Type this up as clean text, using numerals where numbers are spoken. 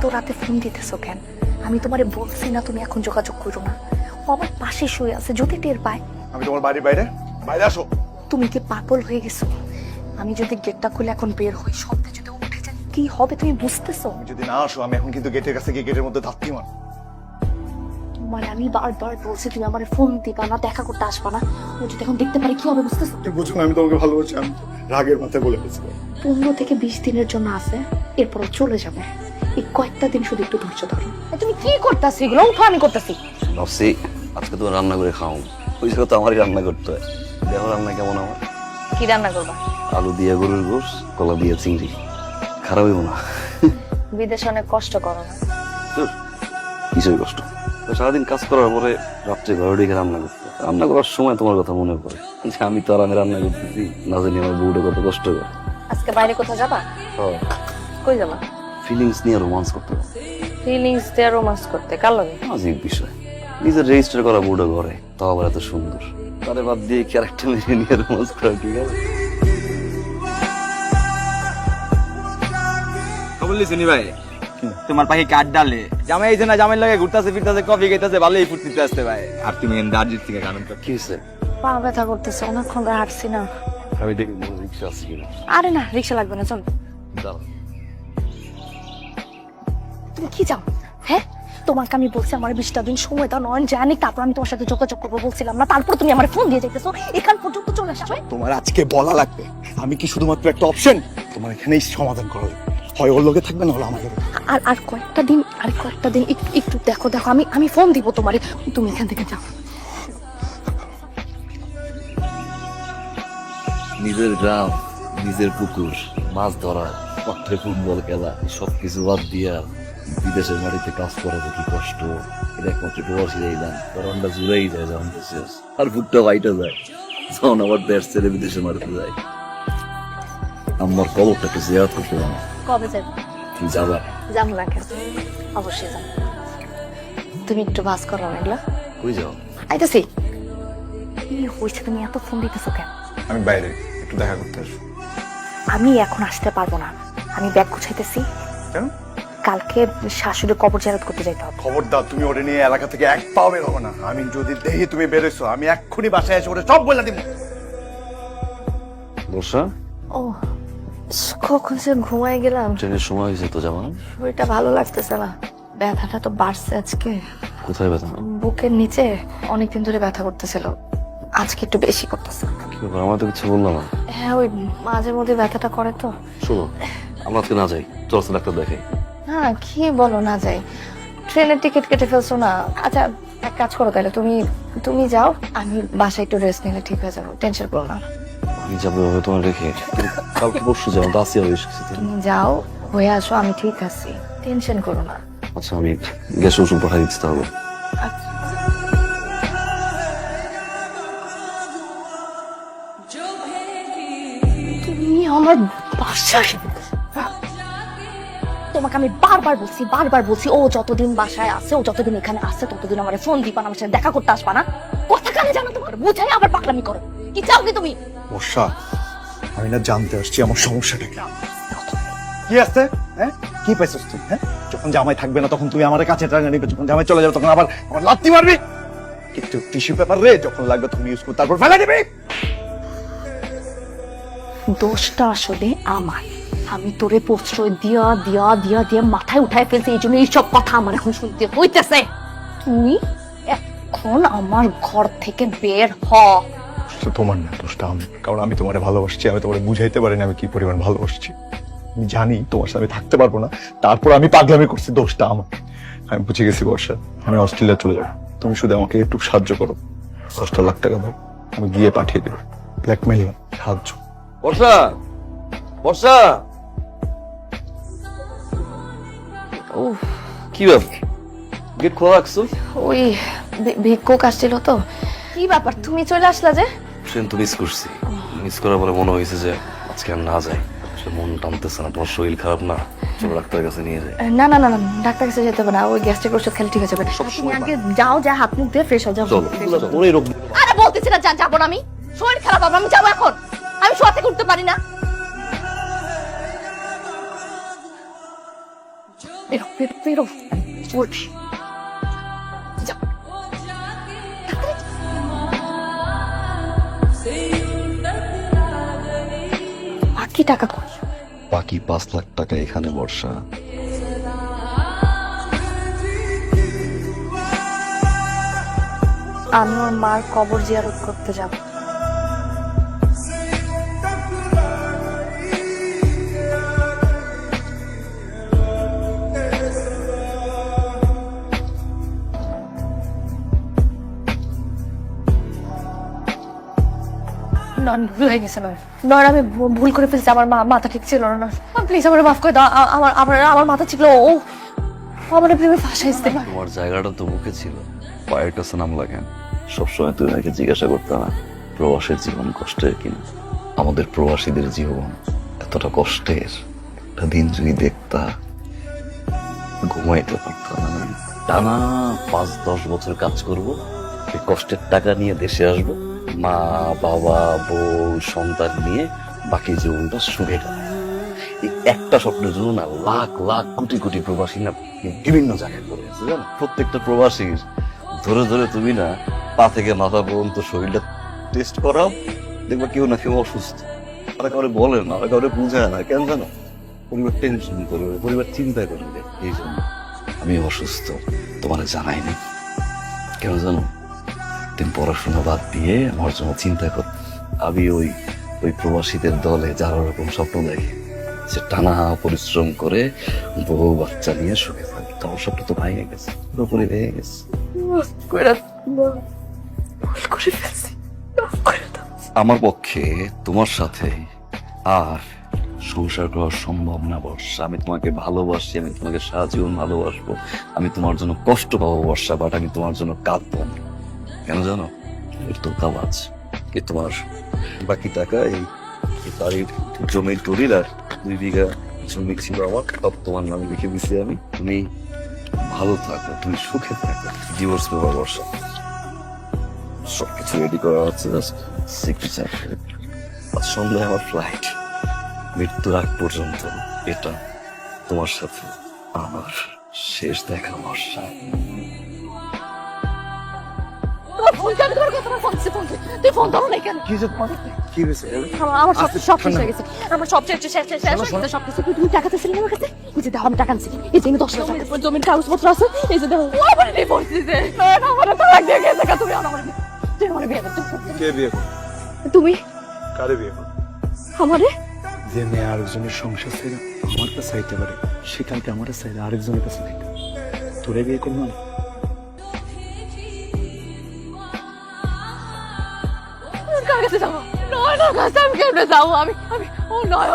এত রাতে ফোন দিতেছো কেন? আমি তোমারে বলছি না তুমি এখন যোগাযোগ করো না। ও আমার পাশে শুয়ে আছে, যদি টের পায়। আমি তোমার বাড়ির বাইরে, বাইরে আসো। তুমি কি পাগল হয়ে গেছো? আমি যদি গেটটা খুলে এখন বের হই, শব্দে যদি ও উঠে যায় কি হবে তুমি বুঝতেছো? তুমি যদি না আসো আমি এখন কিন্তু গেটের কাছে গিয়ে গেটের মধ্যে ধাক্কি মার। মানে আমি বারবার বলছি তুমি আমার ফোন দিবা না, দেখা করতে আসবা না। ও যদি এখন দেখতে পারে কি হবে বুঝতেছো? তুমি বুঝো না আমি তোমাকে ভালোবাসি, আমি রাগের মাথায় বলে ফেলছি। 15 থেকে 20 দিনের জন্য আছে, এরপর চলে যাবে। এই কয়েকটা দিন শুধু একটু ধৈর্য ধরো। তুমি কি করতেছো? এগুলো উঠো, আমি করতেছি। ভাবছি আজকে তুমি রান্না করে খাও, ওই জন্য তো আমারই রান্না করতে হয়। দেখো রান্না কেমন আমার। কি রান্না করবা? আলু দিয়ে গরুর গোশ, কলা দিয়ে চিংড়ি। খারাপ হইব না। বিদেশে অনেক কষ্ট করো না? ধুর, কিছুই কষ্ট। তো সারাদিন কাজ করার পরে রাত্রে ঘরে ঢেকে রান্না করতে, রান্না করার সময় তোমার কথা মনে পড়ে যে আমি তো আরামে রান্না করতেছি, না জানি আমার বউটা কত কষ্ট করে। আজকে বাইরে কোথাও যাবা? কই যাবা? ফিলিংস নিয়ে রোমান্স করতে হবে। ফিলিংস দিয়ে রোমান্স করতে কার লাগে? আজীব বিষয়, নিজের রেজিস্টার করা বউটা ঘরে, তাও আবার এত সুন্দর। তারে বাদ দিয়ে ক্যারেক্টার নিয়ে রোমান্স করা ঠিক আছে? খবর লিসুনি ভাই, তোমার পাখি কাঠ ডালে জামাই এই না, জামাই লাগে ঘুরতেছে ফিরতেছে, কফি খাইতেছে, ভালোই ফুটতে আসতে ভাই। আর তুমি দার্জিলিং থেকে গান কি হয়েছে? পা ব্যথা করতেছে, অনেকক্ষণ ধরে হাঁটছি না। আমি দেখি মনে রিক্সা আছে কিনা। আরে না, রিক্সা লাগবে না, চল। দাঁড়া, তুমি কি চাও? হ্যাঁ, তোমাকে আমি বলছি আমার 20টা দিন সময় দাও, নয়ন জানি, তারপর আমি তোমার সাথে যোগাযোগ করবো বলছিলাম না? তারপর তুমি আমার ফোন দিয়ে যাইতেছো, এখান পর্যন্ত চলে আসছো। তোমার আজকে বলা লাগবে, আমি কি শুধুমাত্র একটা অপশন? তোমার এখানেই সমাধান করা লাগবে, হয় ওর লগে থাকবে না হলো আমাদের। আর কয়েকটা দিন, একটু দেখো আমি ফোন দিব তোমারে, তুমি এখান থেকে যাও। নিজের গ্রাম, নিজের পুকুর, মাছ ধরা, মাঠে ফুটবল খেলা, সবকিছু বাদ দিয়া বিদেশের মাটিতে কাজ করা তো কি কষ্ট। এটা একমাত্র প্রবাসী যাই না, কারণটা জুড়েই যায় যখন দেশে আসে। আর বুকটা বাইটা যায় যখন আবার দেশ ছেড়ে বিদেশের মাটিতে যায়। আমার কবরটা একটু জিয়ারত করতে পারো। কবে যাবে? তুমি যাবা? যাবো না কেন, অবশ্যই যাবো। তুমি একটু বাস করো না এগুলা। কই যাও? আইতাছি। কি হয়েছে, তুমি এত ফোন দিতেছো কেন? আমি বাইরে একটু দেখা করতে আসবো। আমি এখন আসতে পারবো না, আমি ব্যাগ গুছাইতেছি। কেন? কালকে শাশুড়ি কবর জিয়ারত করতে যাইতে হবে। খবরদার তুমি ওরে নিয়ে এলাকা থেকে এক পাও বের হবে না। আমি যদি দেখি তুমি বেরোইছো আমি এক্ষুনি বাসায় এসে ওরে সব বলে দিব। বর্ষা, ও কখন সে ঘুমাই গেলাম, ট্রেনের সময় হয়েছে তো যাবা না? শরীরটা ভালো লাগতেছে না, ব্যথাটা তো বাড়ছে আজকে। কোথায় ব্যথা? বুকের নিচে অনেকদিন ধরে ব্যথা করতেছিল, আজকে একটু বেশি করতেছে। কি ব্যাপার, আমার তো কিছু বললাম না। হ্যাঁ, ওই মাঝে মধ্যে ব্যথাটা করে তো। শোনো, আমরা আজকে না যাই, চল ডাক্তার দেখাই। না, কি বলো না যাই? ট্রেনের টিকিট কেটে ফেলছো না? আচ্ছা এক কাজ করো তাহলে, তুমি যাও, আমি বাসায় একটু রেস্ট নিলে ঠিক হয়ে যাবো, টেনশন করো না। আমি যাবো এভাবে তোমার রেখে? কালকে পরশু যাও, দাসি হয়ে এসেছি। তুমি যাও, হয়ে আসো, আমি ঠিক আছি, টেনশন করো না। আচ্ছা, আমি গ্যাস ওষুধ পাঠাই দিচ্ছি তাহলে। আচ্ছা। তুমি আমার বাসায়, তোমাকে আমি বারবার বলছি ও যতদিন বাসায় আছে, ও যতদিন এখানে আছে ততদিন আমার ফোন দিবা না, আমার সাথে দেখা করতে আসবা না। কথা কানে জানো তোমার, বুঝাই আবার পাগলামি করো। কি চাও কি তুমি? বর্ষা, আমি না জানতে আসছি আমার সমস্যাটা কি। কি আছে? হ্যাঁ, কি পাইছিস তুই? হ্যাঁ, যখন জামাই থাকবে না তখন তুই আমার কাছে টাকা নিবি, যখন জামাই চলে যাবে তখন আবার আমার লাত্তি মারবি। একটু টিস্যু পেপার রে, যখন লাগবে তুমি ইউজ কর, তারপর ফেলে দিবি। দোষটা আসলে আমার, আমি তোরে প্রশ্রয় দিয়া মাথায় উঠায় ফেলছি, এই জন্য এইসব কথা আমার এখন শুনতে হইতেছে। তুই এখন আমার ঘর থেকে বের হ। তোমার না, দোষটা আমি, কারণ আমি তোমারে ভালোবাসছি, আমি তোমারে বুঝাইতে পারিনি আমি কি পরিমাণ ভালোবাসছি। আমি জানি তোমার সাথে আমি থাকতে পারবো না, তারপর আমি পাগলামি করছি, দোষটা আমার। আমি বুঝে গেছি বর্ষা, আমি অস্ট্রেলিয়া চলে যাবো, তুমি শুধু আমাকে একটু সাহায্য করো। 10 লাখ টাকা দাও, আমি গিয়ে পাঠিয়ে দেবো। ব্ল্যাকমেইল না, সাহায্য। বর্ষা, বর্ষা, উফ, কি ব্যাপার, গেট খোলা রাখছো? ওই ভিক্ষুক আসছিল তো। কি ব্যাপার, তুমি চলে আসলা যে? ট্রেন তো মিস করছি, মিস করার পরে মনে হয়েছে যে আজকে আর না যাই। মন টানতেছে না, তোমার শরীর খারাপ না? চলো ডাক্তারের কাছে নিয়ে যাই। না, ডাক্তার কাছে যেতে হবে না, ওই গ্যাস্ট্রিক ওষুধ খেলে ঠিক হয়ে যাবে। তুমি আগে যাও, যা হাত মুখ দিয়ে ফ্রেশ হয়ে যাও। চলো, ওই রোগ। আরে বলতেছি না যাবো না, আমি শরীর খারাপ হবে, আমি যাবো এখন, আমি শোয়া থেকে উঠতে পারি না। বেরো বেরো বেরো উঠ। যাও। বাকি টাকা কই? বাকি 5 লাখ টাকা এখানে বর্ষা। আমি ওর মার কবর জিয়ারত করতে যাব। না ভুল হয়ে গেছে নয় নয় আমি ভুল করে ফেলছি আমার মাথা ঠিক ছিল না প্লিজ আমার মাফ করে দাও আমার মাথা ছিল ও আমার প্রেমে ফাঁসাইছে তোমার জায়গাটা তো মুখে ছিল, পায়ের কাছে নাম লাগেন। সবসময় তুমি আমাকে জিজ্ঞাসা করতে না প্রবাসের জীবন কষ্টের কিনা। আমাদের প্রবাসীদের জীবন এতটা কষ্টের, একটা দিন যদি দেখতা ঘুমাইতে পারতাম না। টানা 5-10 বছর কাজ করব, এই কষ্টের টাকা নিয়ে দেশে আসব, মা বাবা বউ সন্তান নিয়ে বাকি জীবনটা সুখে কাটাবো। এই একটা স্বপ্নের জন্য না লাখ লাখ কোটি কোটি প্রবাসী না বিভিন্ন জায়গায় পড়ে আছে জানো। প্রত্যেকটা প্রবাসীর ধরে ধরে তুমি না পা থেকে মাথা পর্যন্ত শরীরটা টেস্ট করাও, দেখবা কেউ না কেউ অসুস্থ। ওরা কাউরে বলে না, ওরা কাউরে বুঝায় না, কেন জানো? পরিবার টেনশন করবে, পরিবার চিন্তা করবে। এই জন্য আমি অসুস্থ তোমার জানাইনি, কেন জানো? তুমি পড়াশোনা বাদ দিয়ে আমার জন্য চিন্তা কর। আমি ওই প্রবাসীদের দলে যারা ওরকম স্বপ্ন দেখে সে টানা পরিশ্রম করে বউ বাচ্চা নিয়ে সুখে থাকে, তোমার স্বপ্ন তো ভেঙে গেছে, পুরোপুরি ভেঙে গেছে। আমার পক্ষে তোমার সাথে আর সংসার করা সম্ভব না বর্ষা। আমি তোমাকে ভালোবাসি, আমি তোমাকে সারা জীবন ভালোবাসবো, আমি তোমার জন্য কষ্ট পাবো বর্ষা, বাট আমি তোমার জন্য কাঁদবো না। কেন জানো? এর তো কাজ কি তোমার বাকি টাকা এই বাড়ির জমির দলিল আর 2 বিঘা জমি ছিল আমার, সব তোমার নামে লিখে দিছি আমি। তুমি ভালো থাকো, তুমি সুখে থাকো। ডিভোর্স পেপার বর্ষা সবকিছু রেডি করা হচ্ছে, জাস্ট সিগনেচার। আজ সন্ধ্যায় আমার ফ্লাইট, মৃত্যুর আগ পর্যন্ত এটা তোমার সাথে আমার শেষ দেখা বর্ষা। আমার সব শেষ হয়ে গেছে, আমার সব শেষ সবকিছু তুমি টাকা দিয়েছিলে আমার কাছে, এই যে দেখো আমি টাকা দিচ্ছি, এই যে আমি 10 লাখ টাকা জমির কাগজপত্র আছে, এই যে দেখো আমার ডিভোর্স দিছে, আমার তালাক দিয়ে গেছে, তুমি আমার বিয়ে করতে। কে বিয়ে করবে? তুমি কারে বিয়ে করবে? আমারে যে মেয়ে আরেকজনের সংসার ছেড়ে আমার কাছে চাইতে পারে, সে কালকে আমার চাইলে আরেকজনের কাছে চাইতে, তোরে বিয়ে করবো না? কার কাছে যাবো? নয় কাছে আমি কেমনে যাবো? আমি ও নয়